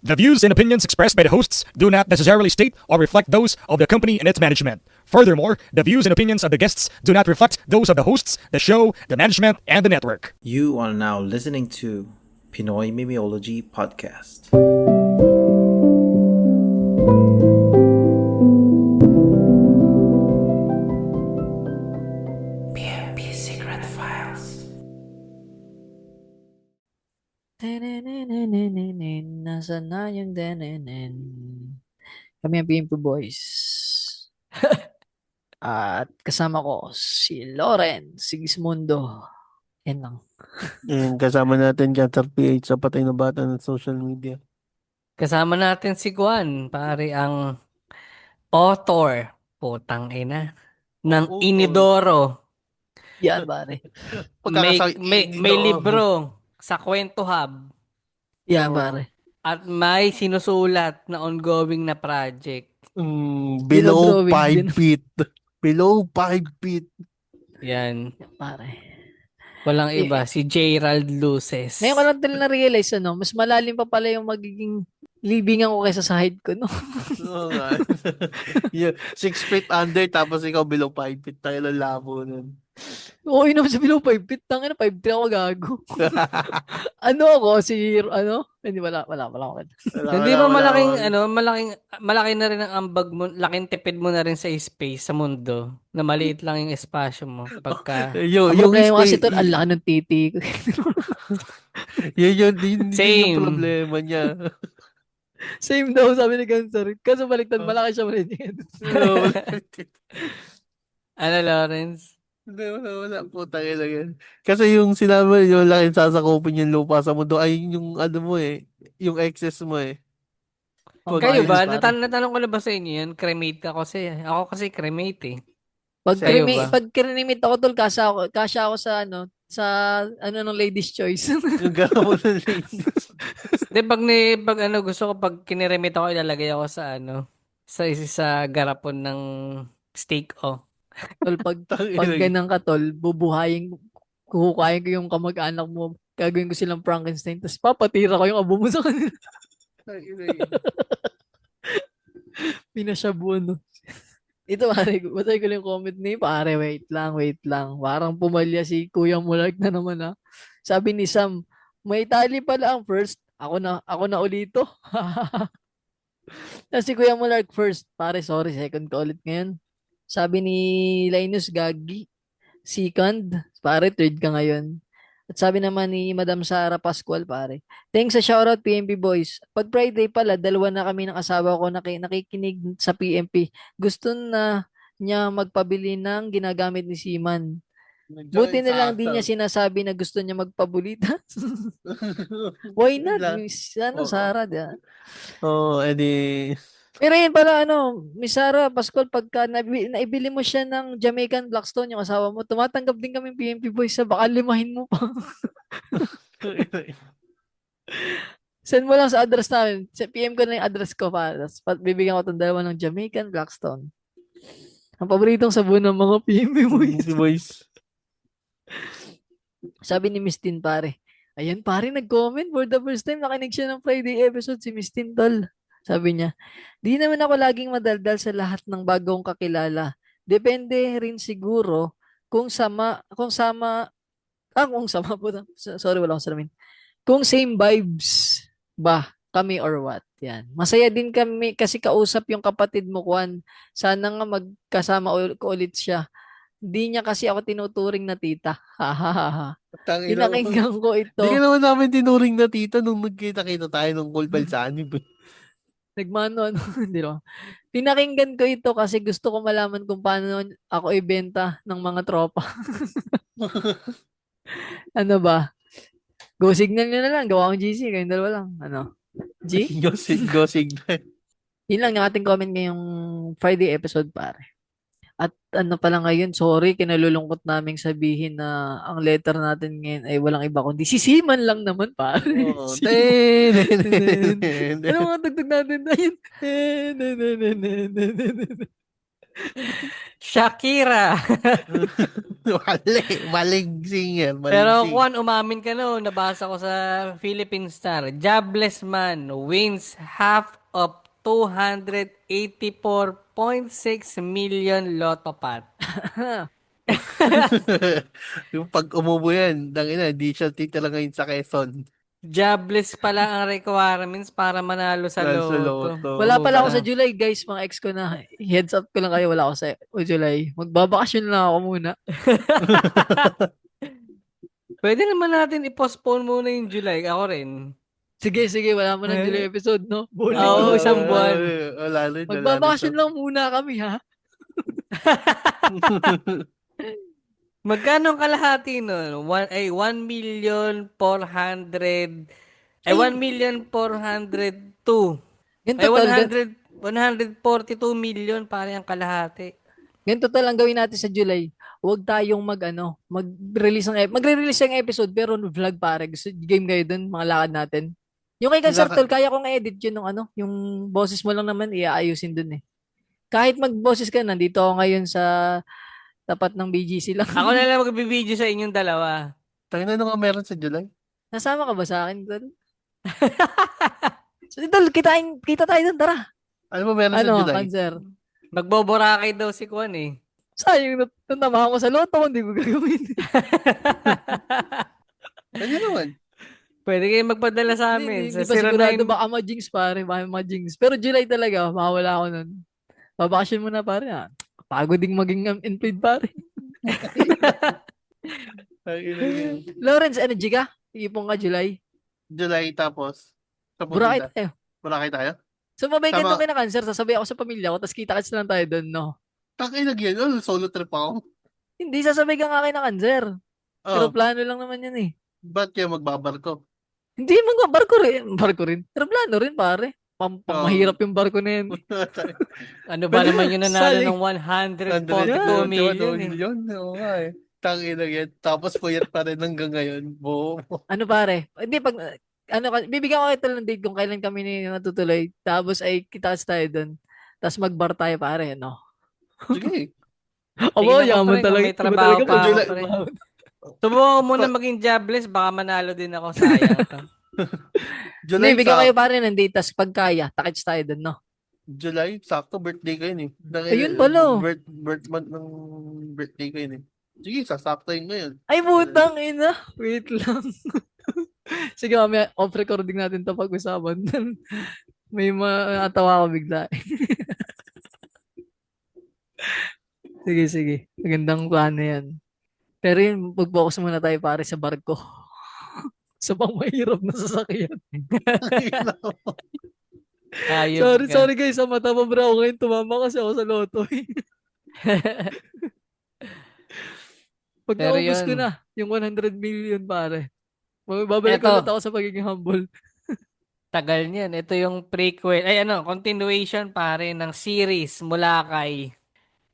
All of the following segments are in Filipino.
The views and opinions expressed by the hosts do not necessarily state or reflect those of the company and its management. Furthermore, the views and opinions of the guests do not reflect those of the hosts, the show, the management, and the network. You are now listening to Pinoy Mimiology Podcast. PMP Secret Files. Nasaan na yung denenen? Kami ang PMP Boys. At kasama ko si Loren Sigismundo. Yan lang. And kasama natin Cancer PH sa Patay na Bata ng social media. Kasama natin si Juan, pare ang author, putang ina, ng Author. Inidoro. Yan, pare. May libro sa Kwento Hub Yan, pare. at may sinusulat na ongoing na project. Below Dinodrawing 5 feet. Below 5 feet. Yan. Yan, pare. Walang iba, si Gerald Luces. Ngayon ko lang talaga na-realize, mas malalim pa pala yung magiging libingan ko kaysa sa height ko, no? Oo nga. 6 feet under tapos ikaw below 5 feet. Tayo lang labo nun. Oo, yun naman sa below 5 feet. Tangina, 5'3" ako gago. Hindi, wala ako. Hindi ba malaki na rin ang ambag mo, laking tipid mo na rin sa space sa mundo, na maliit lang yung espasyo mo pagka yung Problema kasi space, ito, ang laki ng titi ko. yun Same. yung problema niya. Same daw, sabi ni Cancer. Kaso baliktad, malaki siya maliit. ano, Lawrence? Hindi, wala. Putang ina yan. Kasi yung sinabi, yung laking sasakupin yung lupa sa mundo ay yung ano mo yung excess mo Kayo ba? Pare. Natanong ko na ba sa inyo yan? Cremate ka kasi. Ako kasi cremate eh. Pag Sa'yo ba? cremate ako tol, kasya ako sa ng ladies choice. Yung gano'n mo na Hindi, pag gusto ko, pag kiniremate ako, ilalagay ako sa garapon ng steak, Tol, pag ganun ka tol, kuhukayin ko yung kamag-anak mo, gagawin ko silang Frankenstein, tapos papatira ko yung abo mo sa kanila. Pinasyabuan, no? Ito, pare, batay ko lang yung comment ni pare, wait lang. Parang pumalya si Kuya Mulag na naman, ha. Sabi ni Sam, may tali pala ang first. Ako na ulito. Tapos si Kuya Mulag first. Pare, sorry, second ko ulit ngayon. Sabi ni Linus Gagi, second. Pare, third ka ngayon. At sabi naman ni Madam Sara Pascual, pare, thanks sa shoutout PMP Boys. Pag Friday pala, dalawa na kami ng asawa ko nakikinig sa PMP. Gusto na niya magpabili ng ginagamit ni Siman. Buti na lang di niya sinasabi na gusto niya magpabulita. Why not? Oo. Sara, diba? Edi Pero yun pala, Miss Sara Pascual, pagka naibili mo siya ng Jamaican Blackstone, yung asawa mo, tumatanggap din kami PMP Boys sa baka limahin mo pa. Send mo lang sa address namin. PM ko na yung address ko pa. Tapos bibigyan ko itong dalawa ng Jamaican Blackstone. Ang paboritong sabon ng mga PMP Boys. boys. Sabi ni Miss Tin, pare. Ayan, pare, nag-comment for the first time. Nakinig siya ng Friday episode si Miss Tin, tol. Sabi niya, di naman ako laging madaldal sa lahat ng bagong kakilala. Depende rin siguro kung sama po. Sorry, wala akong salamin. Kung same vibes ba kami or what. Yan. Masaya din kami kasi kausap yung kapatid mo, Juan. Sana nga magkasama ko ulit siya. Hindi niya kasi ako tinuturing na tita. Hahaha. Pinakinggan ko ito. Hindi ka naman namin tinuring na tita nung nagkita-kita tayo nung Kulpal sa anib. Nagmano, hindi naman. Pinakinggan ko ito kasi gusto ko malaman kung paano ako ibenta ng mga tropa. Ano ba? Go signal nyo na lang. Gawa akong GC. Kayong dalawa lang. Ano? G? Gosig. Yun lang yung ating comment ngayong Friday episode, pare. At ano pala ngayon, sorry, kinalulungkot naming sabihin na ang letter natin ngayon ay walang iba kundi si Siman lang naman, pare. Oh, Ano mga tugtog natin? Ayun. Shakira. Maling singer, maling Pero singer. Juan, umamin ka no, nabasa ko sa Philippine Star. Jobless man wins half of 284.6 million lotto pot. Yung pag umubo yan, dangina, di siya titira ngayon sa Quezon. Jobless pala ang requirements para manalo sa Dahil sa loto. loto. Wala pala ako sa Puta. July, guys. Mga ex ko na. Heads up ko lang kayo. Wala ako sa July. Magbabakasyon lang ako muna. Pwede naman natin i-postpone muna yung July. Ako rin. Sige, sige. Wala mo ng July episode, no? Bowling Oo, ko. isang buwan. Wala rin, wala rin. Magbabakasyon lang muna kami, ha? Magkano ang kalahati nun? 1,400,000. Ay. 1,402. Yan Ay, total. 142 million pare ang kalahati. Yan total ang gawin natin sa July. Huwag tayong mag-release magre-release ng episode pero vlog pare. Gusto game kayo dun, mga lakad natin. Yung kay Cancer Tol, kaya kong edit yun yung boses mo lang naman iaayusin dun eh. Kahit mag-boses ka, nandito ako ngayon sa tapat ng BGC lang. Ako na lang magbibideo sa inyong dalawa. Tayo na nga meron sa July. Nasama ka ba sa akin, Tol? So, Tol, kita tayo dun, tara. Ano ba meron sa July? Cancer? Magboborakay daw si Kwan eh. Sayang, natamahan ko sa loto, hindi ko gagawin. Ano naman? Pwede kayo magpadala sa amin. Hindi Sa pa sigurado, 09. baka ma-jinx pare, baka ma-jinx. Pero July talaga, mawala ako nun. Babakasyon muna pare, ha? Pagod ding maging unpaid pare. Ay, ina yan. Lawrence, energy ka? Iipon ka July. July tapos. Sa Burakay pupunta. tayo. Burakay tayo? Sumabay ka Tama. doon kay na Cancer, sasabay ako sa pamilya ko, tapos kita-kits lang tayo doon, no? Takilag yan. Oh, solo trip ako. Hindi, sasabay ka nga kay na Cancer. Pero Oh, plano lang naman yan eh. ba't kayo magbabarko? Hindi, barko rin. Barko rin. Pero plano rin, pare. Pang Oo. mahirap yung barko na yan. Ano ba naman yung nanalo Sayang. ng 142 million eh. million. Oo nga eh. Takilag yan. Tapos puyat pa rin hanggang ngayon. Boom. Ano pare? Hindi, bibigyan ko ito ng date kung kailan kami natutuloy. Tapos ay kita-kits tayo doon. Tapos mag-bar tayo pare, no? Sige. Abo, Tingnan ko, yaman pre, kung talaga. may trabaho Iba pa talaga ako, pag- pre. Subukan ko muna maging jobless, baka manalo din ako. Sayang to. Hindi, July, bigyan kayo pare ng date. Tapos pag kaya, takits tayo doon, no? July, sakto birthday ko yun eh. Ayun pala. Birth month ng birthday ko yun eh. Sige, sasakto yun ngayon. Ay, putang ina. Wait lang. Sige, mamaya off recording natin to pag-usapan. May matawa ko bigla. Sige, sige. Magandang plano yan. Pero yun, mag-focus muna tayo pare sa barko. Sa pang mahirap na sasakyan. Ayop ka. Sorry guys, sa mata pa bro ako ngayon. Tumama kasi ako sa loto. Pag Pero naubos ko yun. na, yung 100 million pare. Babalik Eto. ulit ako sa pagiging humble. Tagal niyan. Ito yung prequel. Ay ano, continuation pare ng series mula kay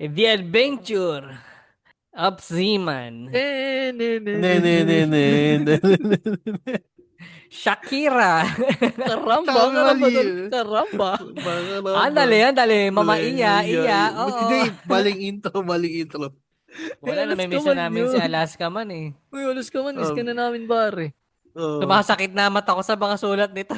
The Adventure of Z-Man. Shakira. Karamba, Tama karamba, mali. karamba. Andali. Mama iya. Oo. Hindi, maling intro. Wala na, may Alas miss ka man namin yun. si Alaska man eh. Uy, alas ka man, miss ka na namin pare. Oh. Sumasakit na mata ko sa mga sulat nito.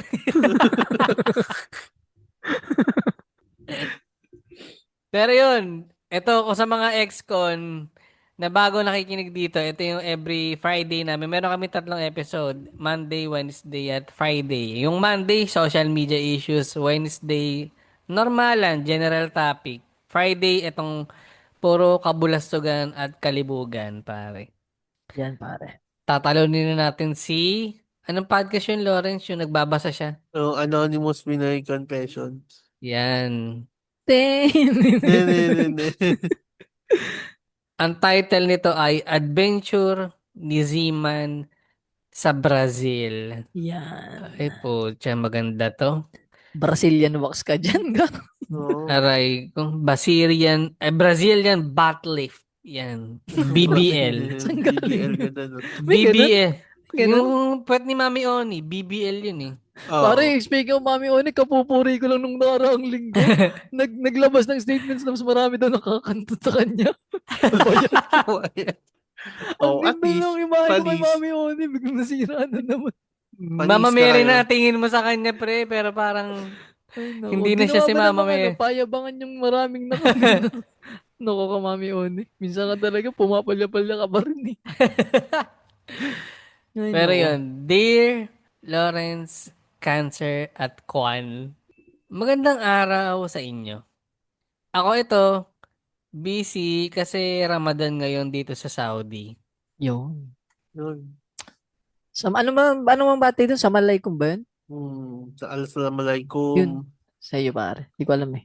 Pero yun, ito ko sa mga ex-con na bago nakikinig dito, ito yung every Friday namin. Meron kami 3 episode, Monday, Wednesday, at Friday. Yung Monday, social media issues. Wednesday, normalan, general topic. Friday, itong puro kabulastugan at kalibugan, pare. Yan pare. Tatalunin na natin si... Anong podcast yun, Lawrence? Yung nagbabasa siya. Oh, Anonymous Pinoy Confessions. Yan. Hindi. Ang title nito ay Adventure ni Z-Man sa Brazil. Yan. Ay po, maganda to. Brazilian wax ka dyan, ga? Oo. Aray, kung Brazilian butt lift. Yan. BBL. Saan galing? BBL, ganda, no? May ganun? BBL. Ganun? Yung puwet ni Mami Oni, BBL yun eh. Oo. Pare, speaking of Mami Oni, kapupuri ko lang nung nakaraang linggo. Naglabas ng statements na mas marami daw nakakanta sa kanya. Ano ba yan? Ang Oh, at ganda least, ng imahe ko kay panis. Mami Oni. Biglang nasira na naman. Mama Panis ka Mary kayo. na tingin mo sa kanya, pre, pero parang Ay, nako. hindi na siya Ginawa si ba Mama namang Mary. payabangan yung maraming nakakanta? Nako ka, Mami Oni. Minsan ka talaga pumapalya-palya ka pa rin eh. Ay, Pero nako. yun, Dear Lawrence, Cancer at Kwan, magandang araw sa inyo. Ako ito, busy kasi Ramadan ngayon dito sa Saudi. Yun. Yun. Ano mang bati doon? Sa Malay kung ba yun? Yun. Assalamualaikum. Sa iyo, pare. Di ko alam eh.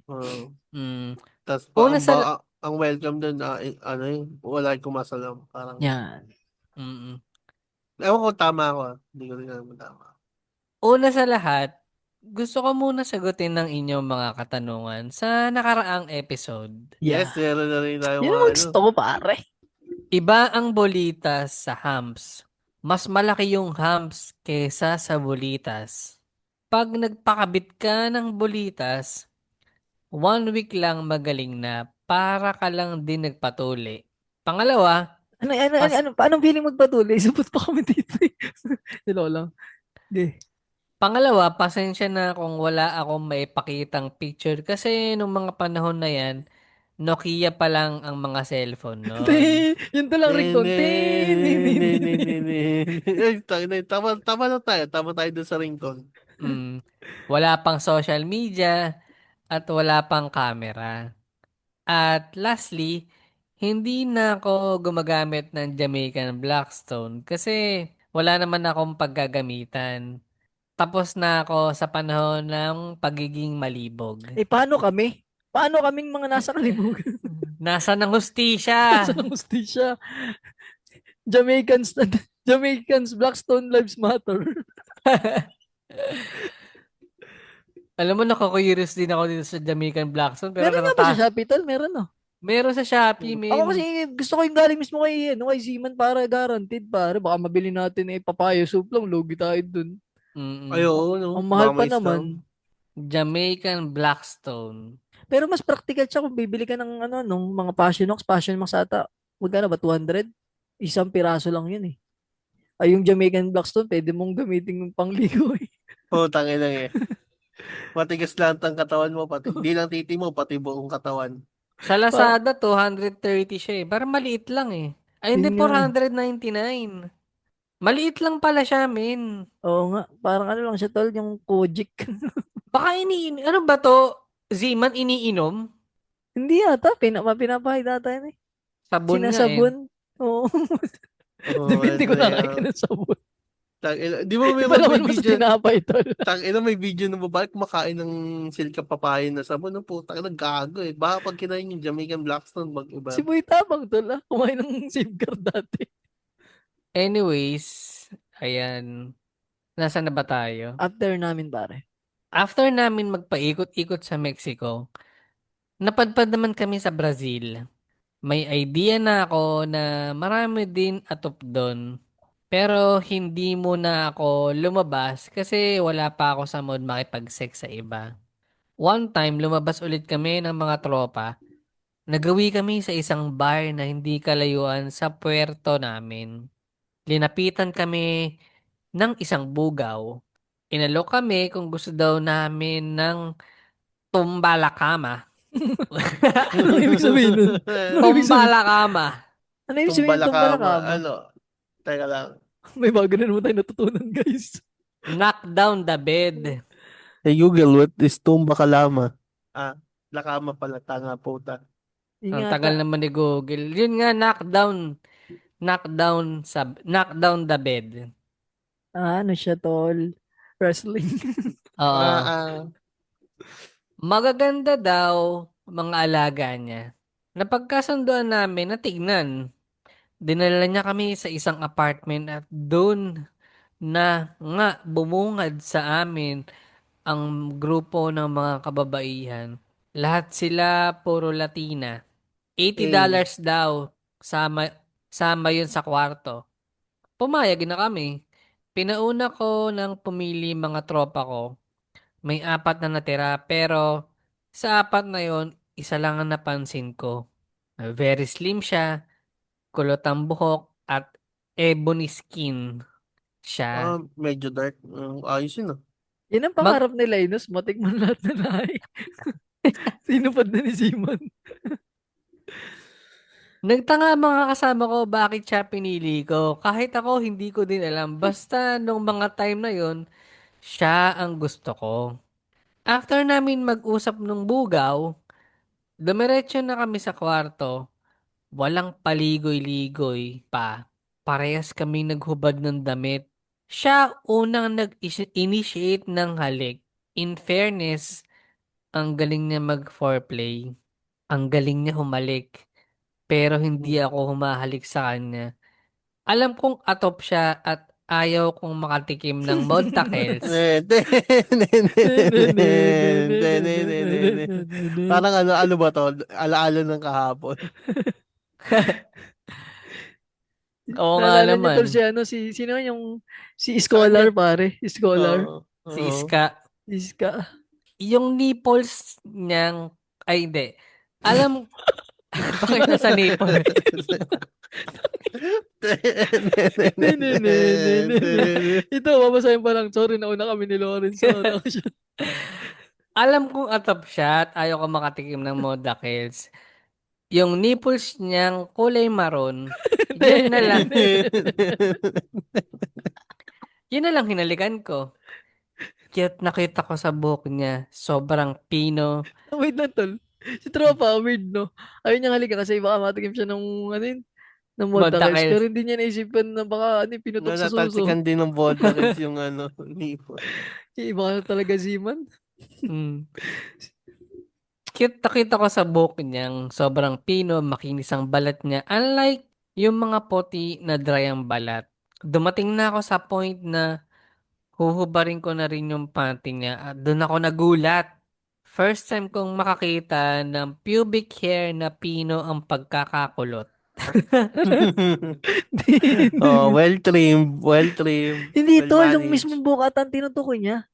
Mm. Tas Una sa... ang welcome doon, ano yun, wala kumasalam. Parang, Yan. Mm. ewan ko tama ako ah. Hindi ko rin alam tama. Una sa lahat, gusto ko muna sagutin ng inyong mga katanungan sa nakaraang episode. Yeah. Yes, meron na rin tayo Yan mga ang ano. gusto ko, pare. Iba ang bolitas sa hams. Mas malaki yung hams kesa sa bolitas. Pag nagpakabit ka ng bolitas, 1 week lang magaling na para ka lang din nagpatuli. Pangalawa, pas Paano feeling magpatuloy? Sabot pa kami dito eh. Dilo lang. Di. pasensya na kung wala akong maipakitang picture kasi nung mga panahon na yan, Nokia pa lang ang mga cellphone noon. Yun to lang ringtone. Ay, tama, tama lang tayo. Tama tayo dun sa ringtone. Mm. Wala pang social media at wala pang camera. At lastly, hindi na ako gumagamit ng Jamaican Blackstone kasi wala naman akong paggagamitan. Tapos na ako sa panahon ng pagiging malibog. Eh, paano kami? Paano kaming mga nasa kalibugan? Nasa ng hustisya. Nasa ng hustisya. Jamaicans, Jamaicans, Blackstone Lives Matter. Alam mo, nakakurious din ako dito sa Jamaican Blackstone pero Meron nga ba sa Shopee, tol? Meron, no? meron sa Shopee, Ako kasi men. gusto ko yung galing mismo kay Zeman para guaranteed, pare. Baka mabili natin eh, papaya soup lang, lugi tayo dun. Mm-mm. Ay, oo, no. Ang mahal Baka pa may scam. naman. Jamaican Blackstone. Pero mas practical siya kung bibili ka ng ano, nung mga Passion Max ata. Magkano ba? 200? Isang piraso lang yun eh. Ay, yung Jamaican Blackstone, pwede mong gamitin yung pangligo eh. Oo, tangin lang eh. Matigas lang ang katawan mo, pati, di lang titi mo, pati buong katawan. Sa Pa, Lazada, 230 siya eh. Parang maliit lang eh. Ay, yun hindi, nga eh. 499. Maliit lang pala siya, men. Oo nga, parang ano lang siya tol, yung Kojic. Baka ano ba to? Ziman iniinom? Hindi ata, pinapahid ata yun eh. Sabon nga eh. Sinasabon. Oo. Oo, Depende ano ko eh. nakakain ng sabon. Di ba Iba may naman mo sa video, tinapay tol. may video ng babae kumakain ng silka papaya na sabon. No, putang ina, gago eh. Baka pag kinain yung Jamaican Blackstone, Si mag-iba. Boy Tabang tol ah. Kumain ng safeguard dati. Anyways, ayan. Nasaan na ba tayo? After namin pare. After namin magpaikot-ikot sa Mexico, napadpad naman kami sa Brazil. May idea na ako na marami din atop doon. Pero hindi muna ako lumabas kasi wala pa ako sa mood makipag-sex sa iba. One time, lumabas ulit kami ng mga tropa. Nagawi kami sa isang bar na hindi kalayuan sa puerto namin. Linapitan kami ng isang bugaw. Inalok kami kung gusto daw namin ng tumbalakama. Anong ibig sabihin nun? Anong ibig sabihin? Tumbalakama. Ano ibig sabihin itong Tumbalakama, balakama? ano, teka lang. May bago na naman tayo natutunan guys. Knock down the bed. Hey Google, what is tumbakalama? Ah, lakama pala, tanga puta. Yun Ang nga ata. tagal naman ni Google. Yun nga, knock down the bed. Ano siya tol? Wrestling. Oo. Ah, Magaganda daw mga alaga niya. Napagkasunduan namin na tignan. Dinala niya kami sa isang apartment at doon na nga bumungad sa amin ang grupo ng mga kababaihan. Lahat sila puro Latina. eh, $80 daw sama yun sa kwarto. Pumayag na kami. Pinauna ko ng pumili mga tropa ko. May 4 na natira pero sa 4 na yon, isa lang ang napansin ko. Very slim siya, kulot ang buhok at ebony skin siya. Medyo dark. Ayos yun, ah. Yan ang Mag pangarap ni Linus, matikman lahat na lahi. Sinupad na ni Simon. Nagtanga ang mga kasama ko bakit siya pinili ko. Kahit ako hindi ko din alam. Basta nung mga time na yon, siya ang gusto ko. After namin mag-usap nung bugaw, dumiretso na kami sa kwarto. Walang paligoy-ligoy pa. Parehas kami naghubad ng damit. Siya unang nag-initiate ng halik. In fairness, ang galing niya mag-foreplay. Ang galing niya humalik. Pero hindi ako humahalik sa kanya. Alam kong atop siya at ayaw kong makatikim ng Montakels. Parang ano ba to? Alaala ng kahapon. Oo nga Naalala niyo tol naman. si sino yung si Scholar pare, Scholar. Oo. Si Oo. Iska. Iska. Yung nipples niyang, ay hindi. Alam, bakit nasa nipple? Ito, babasahin pa lang. Sorry, nauna kami ni Lawrence sa reaction. Alam kong atop siya at ayaw ko makatikim ng Montakels. Yung nipples niyang kulay maroon, yan na lang. Yun na lang hinalikan ko. Cute nakita ko sa buhok niya. Sobrang pino. Wait lang, tol. Si Tropa, weird, no? Ayun niya halika kasi baka matikim siya ng, ano yun, ng Montakels. Montakels. Pero hindi niya naisipan na baka, pinutok sa suso. Natalsikan din ng Bontakels yung nipple. Iba ka talaga, Ziman. Mm. Cute nakita ko sa buhok niyang sobrang pino, makinis ang balat niya. Unlike yung mga puti na dry ang balat. Dumating na ako sa point na huhubarin ko na rin yung panty niya at doon ako nagulat. First time kong makakita ng pubic hair na pino ang pagkakakulot. Well trimmed, well trimmed. Hindi, well tol. Yung managed. mismong bukatan tinutukoy niya.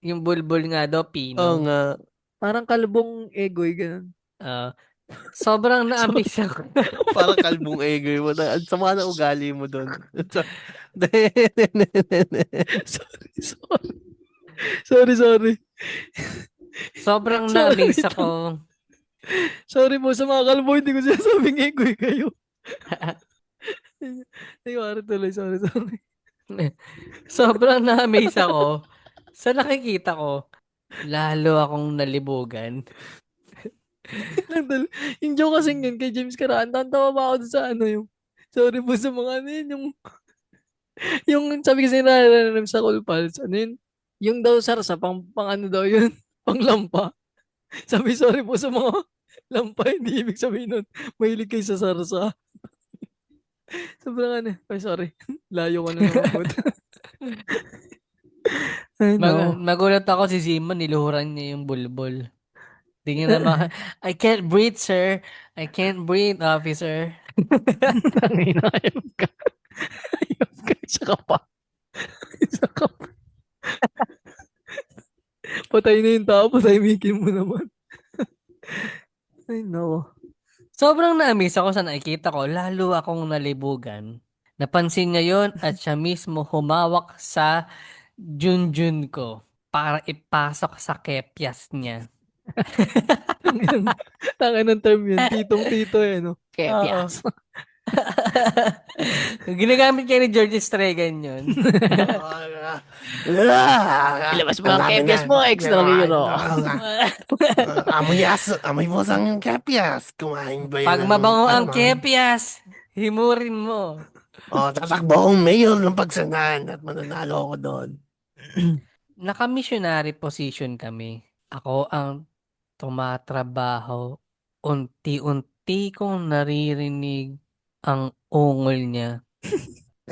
Yung bulbul nga daw, Oo pino. nga. Parang kalbong egoy, ganun. Sobrang na-amaze ako. Parang kalbong egoy mo. Ang sama na ugali mo doon. Sorry. Sobrang Sorry, na-amaze wait lang. ako. Sorry po sa mga kalbo, hindi ko sinasabing egoy kayo. Ay, tuloy, sorry. Sobrang na-amaze ako. Sa nakikita ko, lalo akong nalibugan. Yung joke kasing yun kay James Caraan, tawa ba ako dun sa yung sorry po sa mga ano yun, yung sabi kasi nararamdaman sa Cool Pals, yung daw sarsa, pang ano daw yun, pang lampa. Sabi, sorry po sa mga lampa, hindi ibig sabihin nun, mahilig kayo sa sarsa. Sobrang ay sorry, layo ko na naman. Ay, no. Magulat ako si Simon, niluhuran niya yung bulbul. Hindi niya naman, I can't breathe, sir. I can't breathe, officer. Tangina, ayun ka. Isa ka pa. Patay na yung tao, patahimikin mo naman. Ay, no. Sobrang na-amaze ako sa nakikita ko, lalo akong nalibugan. Napansin niya yon at siya mismo humawak sa junjun ko para ipasok sa kepyas niya. Tangin ng term yun. Titong-tito no? Kepyas. Ginagamit kayo ni George Stregan yun. Ilabas mo ang kepyas mo, extra hero. Amoy mo sang kepyas. Kumain ba yan? Pag mabango ang kepyas, himurin mo. Tatakbo akong mayor ng pagsanan at mananalo ako doon. Naka-missionary position kami. Ako ang tumatrabaho. Unti-unti kong naririnig ang ungol niya.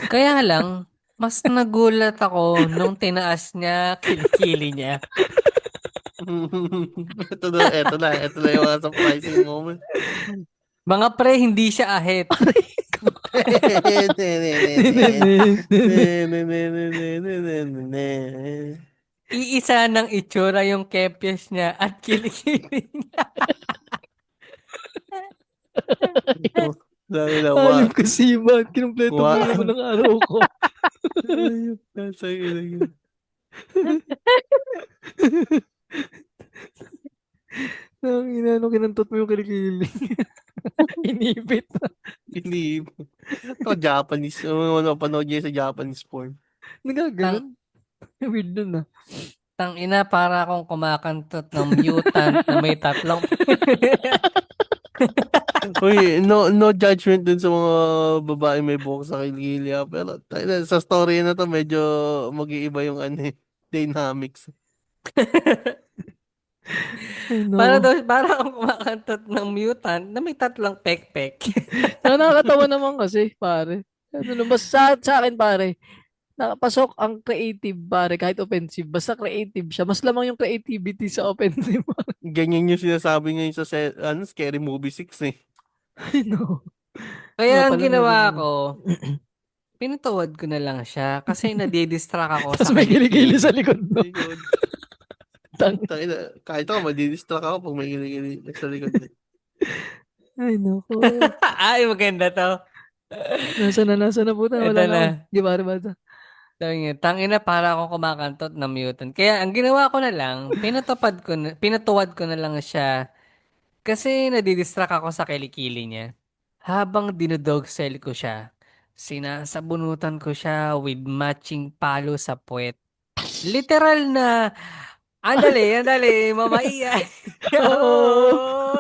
Kaya lang, mas nagulat ako nung tinaas niya kilikili niya. ito na yung mga surprising moment. Mga pre, hindi siya ahit. Iisa ng itsura yung kepyes niya at kilikili niya. Dahil na, Alim ko siman. Kinumpleto mo Wa- naman ang araw ko. Ayun, nasa ina yun. Ang inano, kinantot mo yung kilikili. Inipit. Believe. Ito, Japanese. Ano, panood niya sa Japanese porn. Nagaganon. Weird nun ah. Tang ina, para akong kumakantot ng mutant na may tatlong Uy, no judgment dun sa mga babae may buhok sa kilikili. Pero sa story na to, medyo mag-iiba yung dynamics. Ay, no. para akong kumakantot ng mutant na may tatlong pekpek. Nakakatawa naman kasi, pare. Ano lang, basta sa akin, pare, nakapasok ang creative, pare, kahit offensive. Basta creative siya. Mas lamang yung creativity sa offensive. Ganyan yung sinasabi ngayon sa Scary Movie 6 eh. I know. Kaya ang Pala ginawa meron ko, pinutuwad ko na lang siya kasi nadidistract ako Tapos sa may kilikili kilikili. sa likod, no? Likod. Tang. Kahit ako, madidistract ako pag may kilikili sa likod. Ay, naku. Ay, maganda to. Nasa na puta. Ito Wala na na. ako. Di pare bata. Tangina, para akong kumakantot ng mutant. Kaya ang ginawa ko na lang, pinutuwad ko na lang siya kasi nadidistract ako sa kilikili niya. Habang dinodog-sell ko siya, sinasabunutan ko siya with matching palo sa puwet. Literal na, andali, mamaiya. Oo.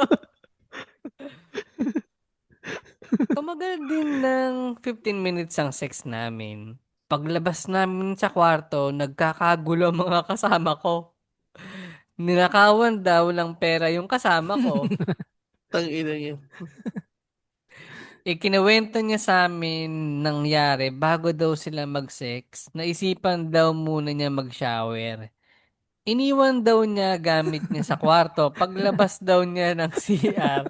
Tumagal din ng 15 minutes ang sex namin. Paglabas namin sa kwarto, nagkakagulo ang mga kasama ko. Ninakawan daw ng pera yung kasama ko. Tangina niya. Ikinuwento niya sa amin nangyari bago daw sila mag-sex. Naisipan daw muna niya mag-shower. Iniwan daw niya gamit niya sa kwarto. Paglabas daw niya ng CR,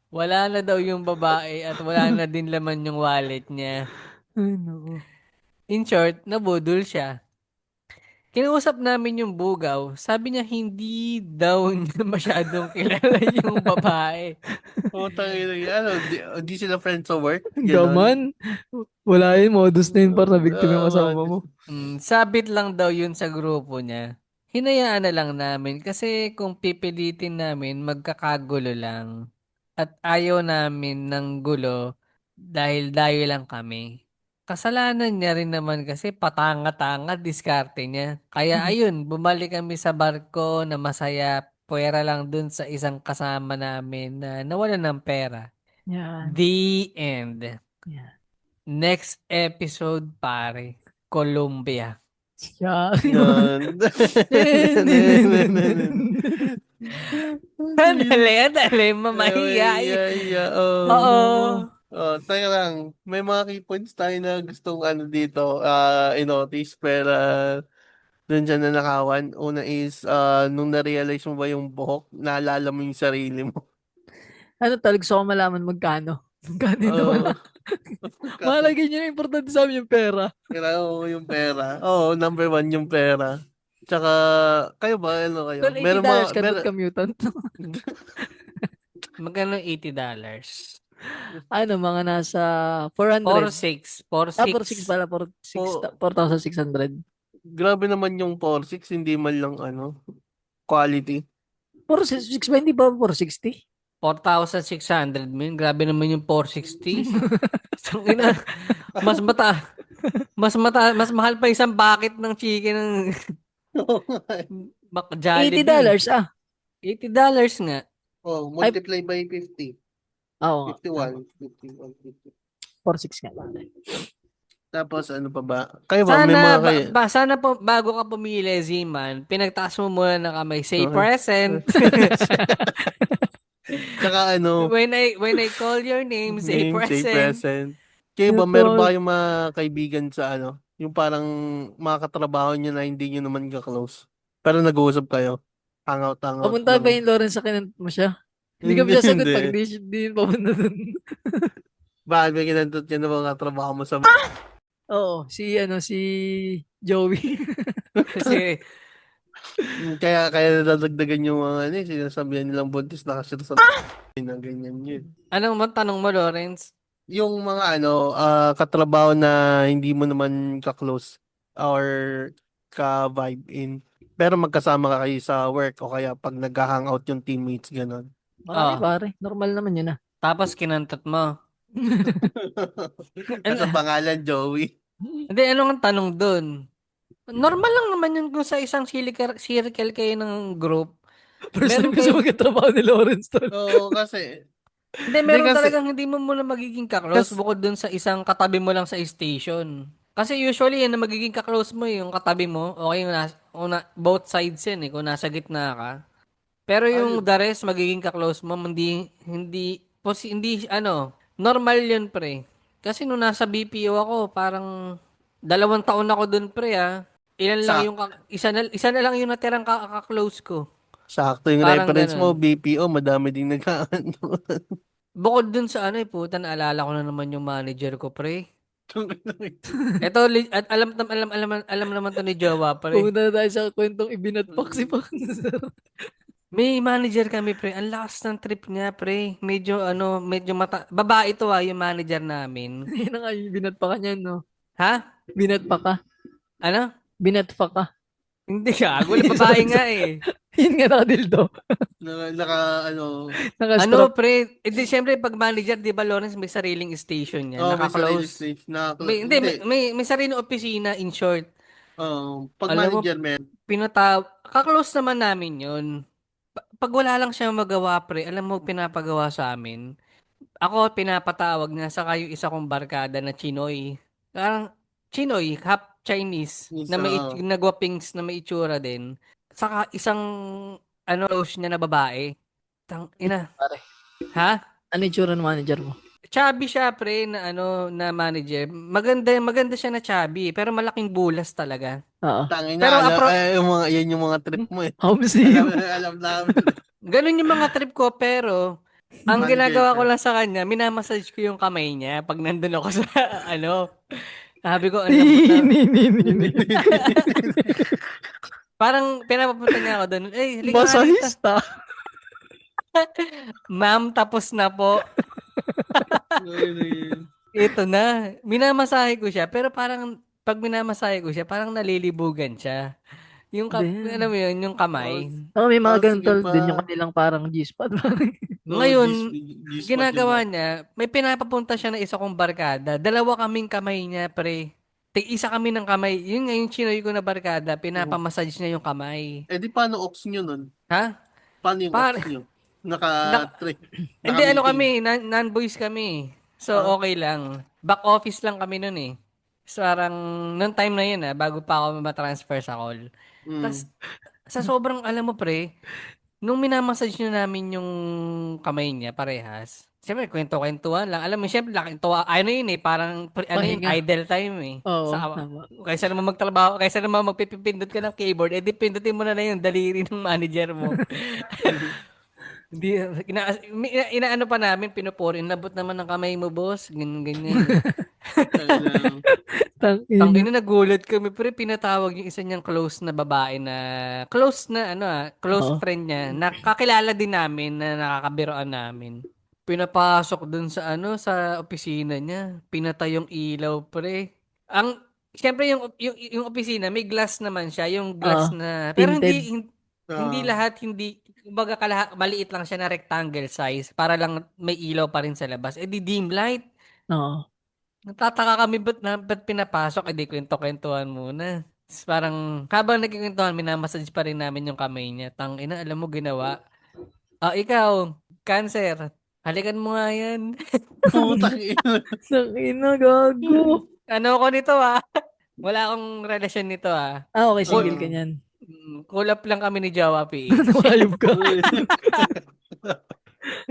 wala na daw yung babae at wala na din laman yung wallet niya. Ay, naku. In short, nabudol siya. Kinausap namin yung bugaw. Sabi niya hindi daw niya masyadong kilala yung babae. Tangina niya. Ano, di sila friends sa work? Gaman. Wala yun. Modus na yun para na victim yung kasama mo. Sabit lang daw yun sa grupo niya. Hinayaan na lang namin kasi kung pipilitin namin, magkakagulo lang. At ayaw namin ng gulo dahil dayo lang kami. Kasalanan niya rin naman kasi patanga-tanga diskarte niya. Kaya ayun, bumalik kami sa barko na masaya, puwera lang dun sa isang kasama namin na nawalan ng pera. Yan. The end. Yan. Next episode, pare. Colombia. Yan. Dali, mamahiya. Oo. Tayo lang. May mga key points tayo na gustong dito, i-notice, pero dun siya nanakawan. Una is, nung na-realize mo ba yung buhok, naalala mo yung sarili mo. Ano talaga gusto ko malaman magkano? Magkano yung nawala? Malagay niyo na importante sa amin yung pera. Kailangan mo yung pera. Oo, number one yung pera. Tsaka, kayo ba? Ano kayo? Tol, $80 ka ka mutant. Magkano $80? Ano, mga nasa 400. 4,600. 4,600 pala, 4,600. Grabe naman yung 4.6, hindi man lang quality. 4,600 ba, hindi ba 460? 4,600 min. Grabe naman yung 460. Tangina. Mas mahal pa isang bucket ng chicken ng Jollibee. $80 ah. $80 nga. Multiply by 50. Oo. 51. 4,600 nga. Tapos ano pa ba? Kayo ba? May mga kayo? Sana po, bago ka pumili, Z-Man, pinagtaas mo muna ng kamay. Say Okay. present. Tsaka when I call your name, say say present. present. Kayo ba, meron ba yung mga kaibigan sa yung parang mga katrabaho niyo na hindi niyo naman ka-close? Pero nag-uusap kayo? Hangout Papunta lang. ba yung Lawrence sa kinant mo siya? Hindi ka siya sagot pag di papunta dun. Bakit may kinantot ka na mga trabaho mo sa... Oo, si Joey. Kasi, Kaya nadadagdagan yung mga sinasabihan nilang buntis na kasi sa na ganyan yun. anong mo tanong mo, Lawrence? Yung mga katrabaho na hindi mo naman ka-close or ka-vibe in. Pero magkasama ka kayo sa work o kaya pag nag-hangout yung teammates, gano'n. Marami Ah, pare, normal naman yun ah. tapos kinantot mo. Nasa pangalan, Joey. Hindi, ano ang tanong dun? Normal lang naman yun kung sa isang circle kayo ng group. First time Meron ko sa kayo, magkatrabaho ni Lawrence tol. Oo, kasi... hindi, Hindi meron kasi... talagang hindi mo muna magiging kaklose Kasi, bukod dun sa isang katabi mo lang sa station. Kasi usually yan na magiging kaklose mo yung katabi mo. Okay, both sides yan eh, kung nasa gitna ka. Pero yung ayun. the rest, magiging kaklose mo, normal yun pre. Kasi nung nasa BPO ako, parang 2 taon ako dun pre ah. Ilan lang Sak yung, isa na lang yung natirang kaklose ko. sakto yung Parang reference mo, ganun. BPO, madami ding nag-ano. Bukod dun sa puta, naalala ko na naman yung manager ko pre. Ito, at alam naman to ni Jowa pre. Pumunta na tayo sa kwentong ibinatpak si Pak. May manager kami, pre. Ang lakas ng trip niya, pre. Medyo babae to yung manager namin. Yan na nga yung binatpakan niya, no? Ha? Binatpak ka. Ano? Binatpak ka. Hindi ka. Babae Sorry, nga sorry. eh. Yun nga nakadildo. Nakastrap. Pre. Hindi, syempre, pag manager, di ba, Lawrence, may sariling station niya. May sarili Naka-close. stage na, Hindi, hindi, may sariling opisina, in short. pag Alam mo, manager, man, kaklose naman namin yun. Pag wala lang siya magawa, pre, alam mo, pinapagawa sa amin. Ako, pinapatawag na sa kayo isa kong barkada na Chinoy. Parang, Chinoy, half Chinese, is, na nagwapings na may itsura din. Saka isang, close niya na babae. Ina. Pare. Ha? Ano yung tsura ng manager mo? Chubby siya, pre, na manager. Maganda siya na chubby, pero malaking bulas talaga. Oo. tangin Pero na, yan yung mga trip mo eh. Homesick. Alam namin. Ganun yung mga trip ko, pero ang Manager ginagawa ka. ko lang sa kanya, minamassage ko yung kamay niya pag nandun ako sa, sabi ko, ang lambot na. Parang pinapapunta niya ako doon. Eh, halika nga dito. Masahista. Ma'am, tapos na po. Ito na. Minamasahe ko siya, pero parang, pag minamasahe ko siya, parang nalilibugan siya. Damn. Alam mo yun, yung kamay. May mga ganun Sige tol pa. din yung kanilang parang G-spot. Ngayon, G-spot ginagawa yun. niya, may pinapapunta siya na isa kong barkada. 2 kaming kamay niya, pre. Isa kami ng kamay. Yun nga yung chinoy ko na barkada, pinapamassage niya yung kamay. Eh di paano ox nyo nun? Ha? Paano yung ox nyo? Nak- Hindi, Naka-meeting. non-boys kami. So, Ah. okay lang. Back office lang kami nun eh. So, parang, noong time na yun bago pa ako matransfer sa call. Mm. Tas, sa sobrang, alam mo pre, nung minamassage nyo namin yung kamay niya, parehas. Siyempre, kwento-kwentuhan lang. Alam mo, siyempre, yun parang, Pahinga. idle time eh. Oo, Sa, tama. kaysa naman magtrabaho, kaysa naman magpipindot ka ng keyboard, edi pindutin mo na yung daliri ng manager mo. Hindi, inaano pa namin, pinupuri, nabot naman ng kamay mo, boss. Ganyan, ganyan. Tangina. Nagulat kami, pero pinatawag yung isa niyang close na babae na, close Oo. friend niya, nakakilala din namin na nakakabiroan namin. Pinapasok dun sa sa opisina niya. Pinatay yung ilaw, pre. Siyempre yung opisina, may glass naman siya, yung glass na, pero Tinted. hindi lahat, kumbaga maliit lang siya na rectangle size para lang may ilaw pa rin sa labas. Eh di dim light. Oo. Natataka kami ba't pinapasok? Eh di kwento-kwentuhan muna. Tapos parang habang nagkikwentuhan, minamassage pa rin namin yung kamay niya. Tangina, alam mo ginawa. Ikaw, cancer. Halikan mo nga yan. Tangina, gago. Ano ko nito Wala akong relasyon nito Okay, single ka niyan. Kulap lang kami ni Jawa PH. Hayop ka.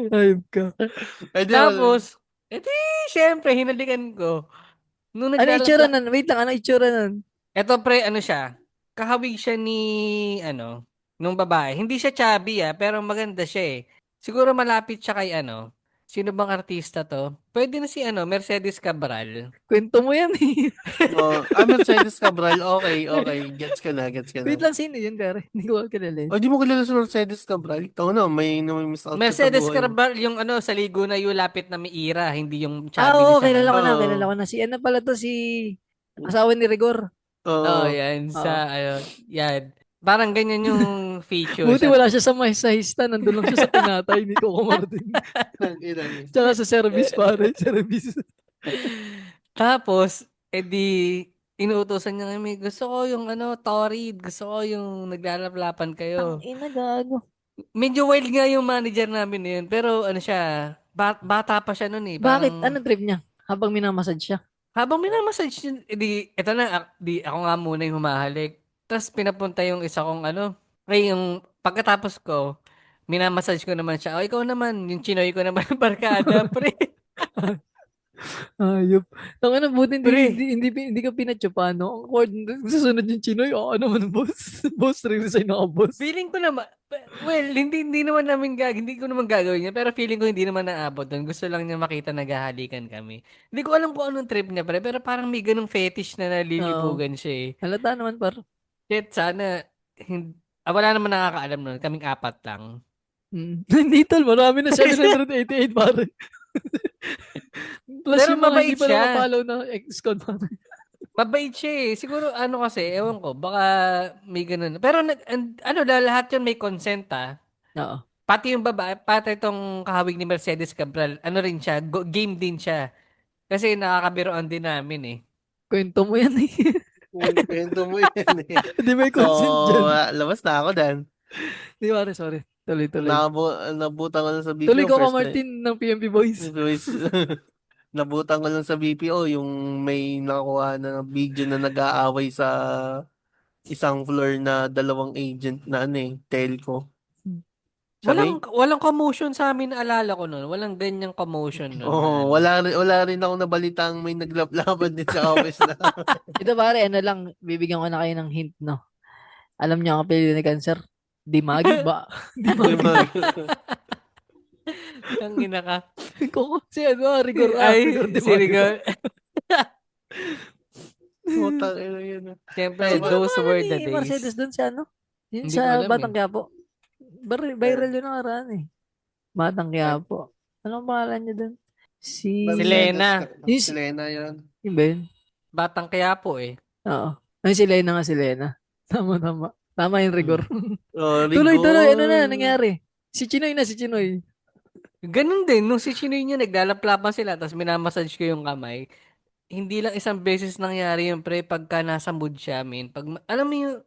Hayop ka. Tapos, syempre, hinalikan ko. Nung Ano itsura nun? Wait lang, ano itsura nun? Eto pre, siya? Kahawig siya ni, nung babae. Hindi siya chubby pero maganda siya eh. Siguro malapit siya kay Sino bang artista to? Pwede na si Mercedes Cabral. Kwento mo yan eh. Mercedes Cabral, okay. Gets ka na. Wait lang, sino yun, pare? Hindi ko kilala yun. O, di mo kilala si Mercedes Cabral? Ito na, may miss out ka sa Mercedes buhay mo. Cabral, yung sa ligo na yung lapit na may ira, hindi yung chubby na Oo, siya. kilala ko na, Oo. kilala ko na. Si ano pala to, si asawa ni Rigor. Oo, Oo. yan. Oo. Yan. Parang ganyan yung feature. Buti wala siya sa hista, nandun lang siya sa pinatay ni Coco Martin. Ang ina niya. Tsaka sa service, pare. Service. Tapos, inuutosan niya kami, gusto ko yung Torrid, gusto ko yung naglalaplapan kayo. Ang ina, gago. Medyo wild nga yung manager namin na yun, pero siya, bata pa siya nun eh. Bakit? Parang, Anong trip niya? Habang minamassage siya. habang minamassage yun, eto na, ako nga muna yung humahalik. Tapos pinapunta yung isa kong yung pagkatapos ko, minamassage ko naman siya. O, ikaw naman, yung chinoy ko naman barkada, pre. Ayop. Tangina, buti hindi, Pre. hindi ka pinatsupa, no? Ang cord, susunod yung chinoy. Oo naman, boss. Boss, resign ako, boss. Feeling ko naman, well, hindi naman namin hindi ko naman gagawin yan, pero feeling ko hindi naman naabot doon. Gusto lang niya makita naghahalikan kami. Hindi ko alam kung anong trip niya, pre, pero parang may ganung fetish na Oo. nalilibugan siya eh. Halata naman, par. Shit, sana, wala naman nakakaalam nun. Kaming apat lang. Hindi, tol. Marami na 788, pare. Plus Pero yung mga mabait hindi pa siya. nakapollow na ex-con, pare. Mabait siya eh. Siguro kasi, ewan ko, baka may ganun. Pero lahat yun may consent Oo. Pati yung babae, pati itong kahawig ni Mercedes Cabral, rin siya, game din siya. Kasi nakakabiroan din namin eh. Kwento mo yan eh. Kwento mo yan eh. Hindi may So, consent dyan. labas na ako dan. Di pare, sorry. Tuloy. Nabutan ko lang sa BPO. Tuloy ko ka, first Martin, ng PMP Boys. Nabutan ko lang sa BPO yung may nakuha na video na nag-aaway sa isang floor na dalawang agent na telco. Sabi? Walang commotion sa amin, naalala ko nun. Walang ganyang commotion nun. Oo, wala rin ako nabalitang may naglaplaban din sa office na. Ito pare, lang, bibigyan ko na kayo ng hint, no? Alam niyo ang apelyido ni Cancer? Dimagi ba? Dimagi. Ang ina ka. Koko, si Rigor. Ay, si Rigor. Putang ina yun. Siyempre, Tama. those were the Ni Mercedes days. doon sa ano? Yun Hindi ko sa alam Batang eh. Quiapo. Viral yun nakaraan eh. Batang Quiapo. Anong pangalan niya doon? Si Lena. Si Lena yun. Yun ba yun? Batang Quiapo eh. Oo. Ay, si Lena nga, si Lena. Tama. Tama yung Rigor. Oh, Tuloy. Rigor. Ano na nangyari? Si Chinoy. Ganun din, nung si Chinoy niya, naglalaplapan sila, tapos minamassage ko yung kamay. Hindi lang isang beses nangyari yun, pre, pagka nasa mood siya, min. Alam mo yung,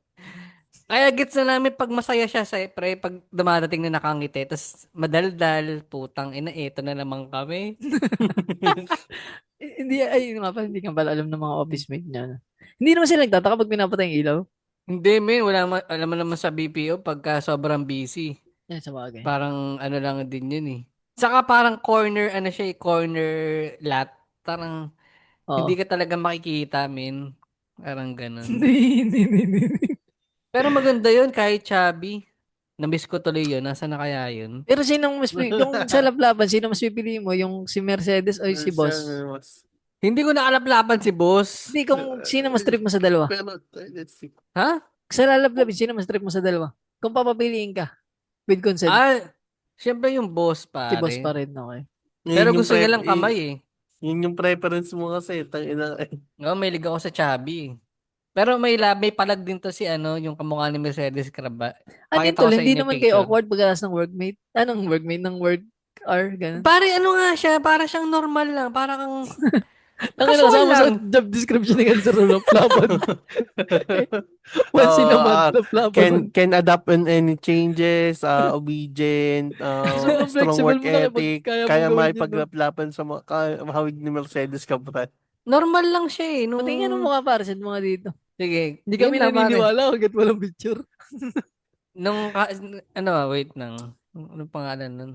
kaya gets na namin pag masaya siya, pre, pag dumadating na nakangiti, tapos madaldal, putang ina, eto na naman kami. Hindi, ay, yun nga pala, hindi ka pala alam ng mga office mate niya. Hindi naman sila nagtataka pag pinapatay yung ilaw. Hindi, min, alam mo naman sa BPO, pagka sobrang busy, Yan, sa bagay. parang lang din yun eh. Saka parang corner lot. Parang, hindi ka talaga makikita, min. Parang ganun. Hindi. Pero maganda yun, kahit chubby. Namiss ko tuloy yun. Nasaan na kaya yun? Pero yung sa laplaban, sino mas pipili mo? Yung si Mercedes o yung si Boss? Hindi ko nakalaplapan si boss. Hindi, kung sino mas trip mo sa dalawa? Pero, let's see. Ha? Sa lalaplabin, sino mas trip mo sa dalawa? Kung papapiliin ka, with consent, Siyempre yung boss, si Boss pare. pa rin, okay. Pero gusto niya lang kamay eh. Yun yung preference mo kasi. Tangina. May liga ako sa chubby. Pero may palag din to si yung kamukha ni Mercedes Craba. Ano Pakita ko tol, sa hindi inyo naman yung kayo picture. awkward pagkakas ng workmate? Anong workmate ng work hour, ganun? Pare, nga siya? Para siyang normal lang. Para kang Ang casual kasama sa lang. job description ni Cancer laplaban. Once in a month, laplaban. Can adapt on any changes, obedient, So, strong flexible work mo na ethic, kaya kaya mong gawin yun, maipaglaplapan sa mahawig ni Mercedes Cabral. Normal lang siya eh. Patingin ang mukha para sa mga dito. Sige. Hindi kami yun lang, pare. naniniwala hanggat walang picture. Wait lang. Anong pangalan nun?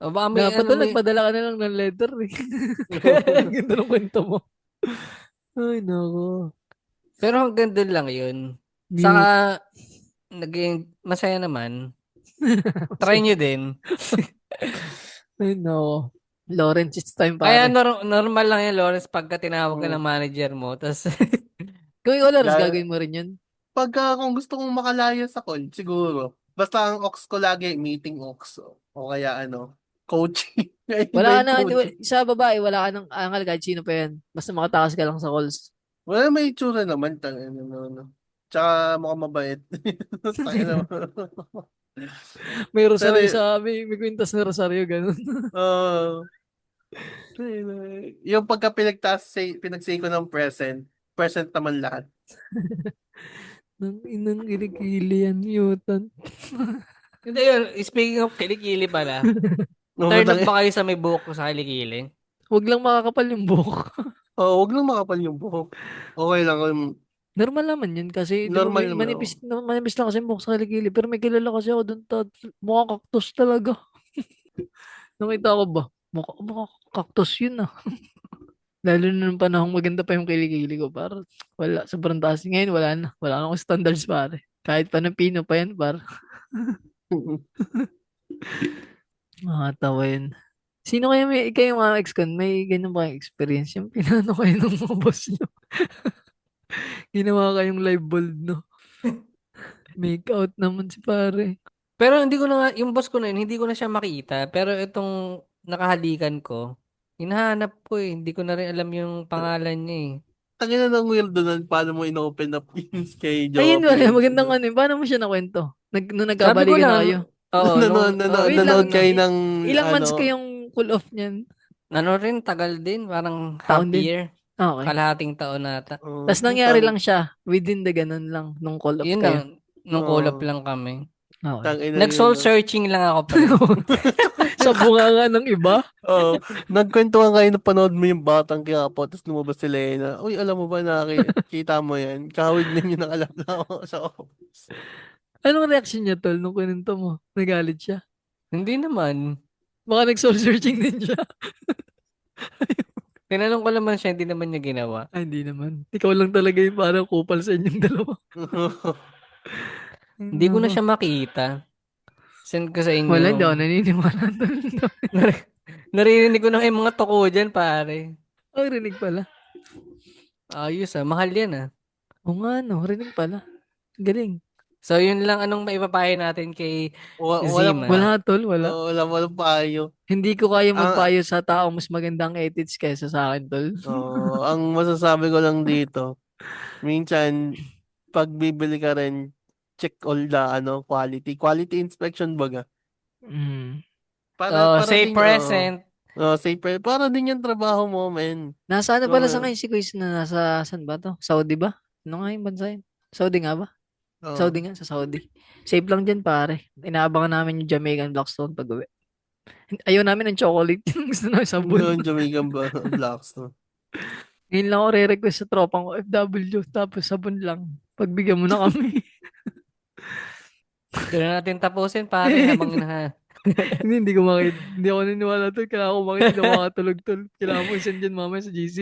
O baka may Dapat doon, nagpadala ka na lang ng letter eh. Ang ganda ng kwento mo. Ay, nako. Pero hanggang doon lang yun. Saka, naging masaya naman. Try nyo din. Ay, nako. Lawrence, it's time, Kaya pare. normal lang yan, Lawrence, pagka tinawag ka Oo. ng manager mo. Tapos, Kung ikaw, Lawrence, La- gagawin mo rin yun. Pagka kung gusto kong makalaya sa call, siguro. Basta ang ox ko lagi, meeting ox. O kaya coaching. Iba Wala ka yung na, coaching. sa babae, wala ka nang angal kahit sino pa yan. Basta makatakas ka lang sa calls. Wala, may itsura naman. Tsaka mukhang mabait. Tangina mo. May Pero, rosaryo may kwintas na rosaryo, ganun. uh, yung pagka pinagsay ko ng present naman lahat. Nang inang kilikili yan, mutant. hindi yun, speaking of kilikili pala, turn off ba kayo sa may buhok ko sa kilikili? Huwag lang makakapal yung buhok. Huwag lang makapal yung buhok. Okay lang. Normal naman yun kasi, di ba, Normal naman. manipis lang kasi yung buhok sa kilikili. Pero may kilala kasi ako doon, mukhang cactus talaga. Nakita ko ba? Mukha cactus yun ah. Lalo na nung panahon maganda pa yung kilikili ko. Parang wala, sobrang taas. Ngayon wala na. Wala na akong standards pare. Kahit pa ng pino pa yan par. Nakakatawa yun. Sino kaya kayo mga ex-con, may ganun ba yung experience? Yung pinano kayo ng mga boss nyo? Ginawa kayong live bold, no? Make out naman si pare. Pero hindi ko na nga, yung boss ko na yun, hindi ko na siya makita. Pero itong nakahalikan ko, hinahanap ko eh. Hindi ko na rin alam yung pangalan niya eh. Tangina ng weirdo nun, paano mo in-open up yun kay Ayun Jowa wala, Friends? magandang ano yun. Paano mo siya nakwento? Nung Sabi ko nagkabalikan na kayo? lang, oo, Wait lang, Nanood kayo ng, ilang months kayong cool off niyan? ano rin, tagal din, parang half Taon din? year, Okay. kalahating taon nata. Tapos nangyari lang siya within the ganun lang nung call off Yun lang, kayo. nung call-up lang kami. Okay. Nag-soul searching lang ako pa. Sa bunganga ng iba? Nagkwentuhan kayo na panood mo yung Batang Quiapo, tapos lumabas si Lena. Uy, alam mo ba, nakikita mo yan? Kahawig ninyo ng alam na ako sa office. Anong reaction niya, tol, nung kinento mo? Nagalit siya? Hindi naman. Baka nag-soul searching din siya. Tinanong ko naman siya, hindi naman niya ginawa. Ay, hindi naman. Ikaw lang talaga yung parang kupal sa inyong dalawa. Hindi ko na siya makita. Send ko sa inyo. Wala, hindi ako naniniwala. Naririnig ko na yung mga toko dyan, pare. Oh, rinig pala. Ayos mahal yan Oo nga, no, rinig pala. Galing. So, yun lang anong maipapayo natin kay Walang, Zima. Wala, tol, wala. walang payo. Hindi ko kaya Ang, magpayo sa tao mas magandang edits kaysa sa akin, tol. ang masasabi ko lang dito, minsan, pag bibili ka rin, check all the quality. Quality inspection baga. Mm. Para Say din, present. para din yung trabaho mo, men. Nasa ano pala sa ngayon si Kuis na nasa, saan ba to? Saudi ba? Ano nga yung bansa yun? Saudi nga ba? Saudi nga, sa Saudi. Safe lang dyan, pare. Inaabangan namin yung Jamaican Blackstone pag uwi. Ayaw namin ng chocolate. Yung gusto namin sabon. Yung Jamaican Blackstone. Ngayon lang ako re-request sa tropang OFW. Tapos sabon lang. Pagbigyan mo na kami. Doon na natin tapusin, pare, habang Hindi ko makita. Hindi ako niniwala tol. Kailangan ko makita. Hindi ako makatulog-tol. Kailangan mo isend dyan mamaya sa GC.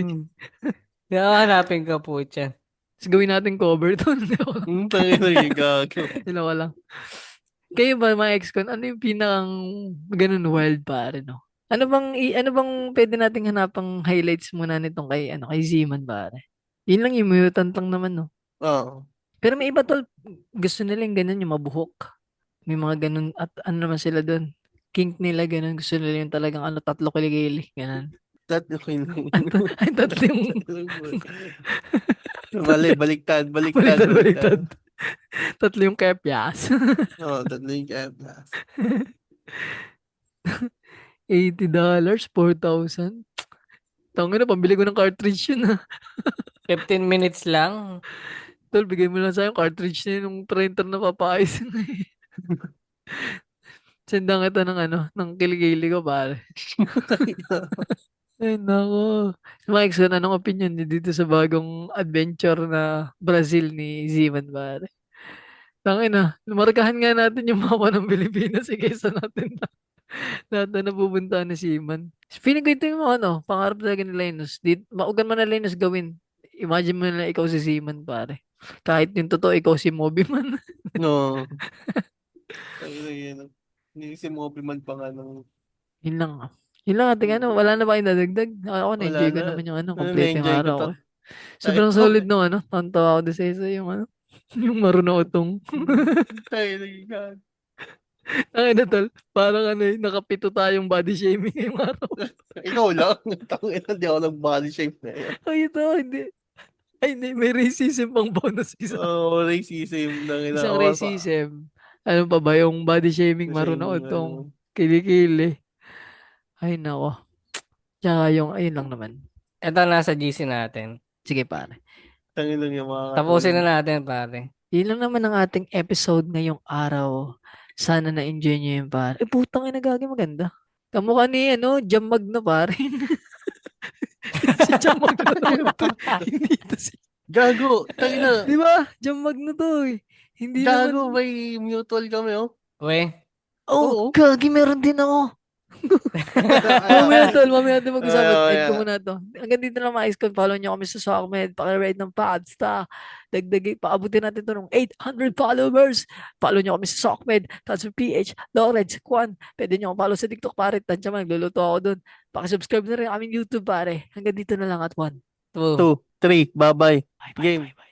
hanapin ka po dyan. Tapos gawin natin cover tol. Tangin na yung gago. Yun ako lang. Kayo ba mga ex-con, ano yung pinakang ganun wild pare, no? Ano bang pwede nating hanapang highlights muna nitong kay Zeman pare? Yun lang yung mutant lang naman, no? Oo. Pero may iba tol, gusto nila yung ganun, yung mabuhok. May mga ganun, at ano naman sila doon. Kink nila ganun, gusto nila yung talagang tatlo kiligili, ganun. Ay, tatlo yung... Baliktad. Baliktad. Tatlo yung kepyas. Tatlo yung kepyas. $80, 4,000. Tangin na, pambili ko ng cartridge yun 15 minutes lang. Tol, bigay mo lang sa yung cartridge na yun, yung printer na papaayos. Sendan kita ng kiligili ko, pare. Ay, nako. Mike, so anong opinion niyo dito sa bagong adventure na Brazil ni Zeman, pare? Tangin na, markahan nga natin yung mapa ng Pilipinas, kaysa natin lahat na napupuntahan ni Zeman. Feeling ko ito yung pangarap talaga ni Linus. Maugan mo na Linus gawin. Imagine mo na ikaw si Zeman, pare. Kahit yung totoo, ikaw si Moby man. No. Hindi si Moby man pa nga ng... Yun lang. Yun lang ating ano, wala na ba kayong dadagdag? Ako Wala na-enjoy ko na. naman yung ano, Ano, complete yung na-enjoy ko araw to. ko. Sobrang Ikaw, solid no ano, tonto ako doon sa isa yung ano, yung marunong utong. ay, nagiging- Ang na tol, parang ano nakapito tayong body shaming ngayong araw. Ikaw lang. Tangin na, di ako nag-body shape na yun. Ay, ito, hindi. Ay, hindi, may racism pang bonus isa. Oh, racism. Nangina. Isang Oh, racism. Ano pa ba, yung body shaming marunong shaming, utong ano. kilikili. Ay, nako. Tsaka yung, ayun lang naman. Ito nasa GC natin. Sige, pare. Tangin lang yung mga Tapusin katulad. na natin, pare. Yun lang naman ang ating episode ngayong araw. Sana na-enjoy nyo yun, pare. Putang ina gagi maganda. Kamukha ni, Jam Magno, pare. Si Jam Magno naman to. Hindi to si... Gago. Tangin na. Di ba? Jam Magno to eh. Hindi Gago, naman... may mutual kami, oh. We, Oh, Oo. gagi, meron din ako. Mamaya tol, mag-usapan. End ko muna to. Hanggang dito lang mga iskon. Follow nyo kami sa Sockmed. Pakiride ng Podsta. Paabutin natin to ng 800 followers. Follow nyo kami sa Sockmed. Transfer PH, Lawrence, Kwan. Pwede nyo akong follow sa TikTok, pare. Tansya man, nagluluto ako dun. Pakisubscribe na rin aming YouTube, pare. Hanggang dito na lang at 1. 2. 2, 3, bye-bye. Bye, Game. bye, bye.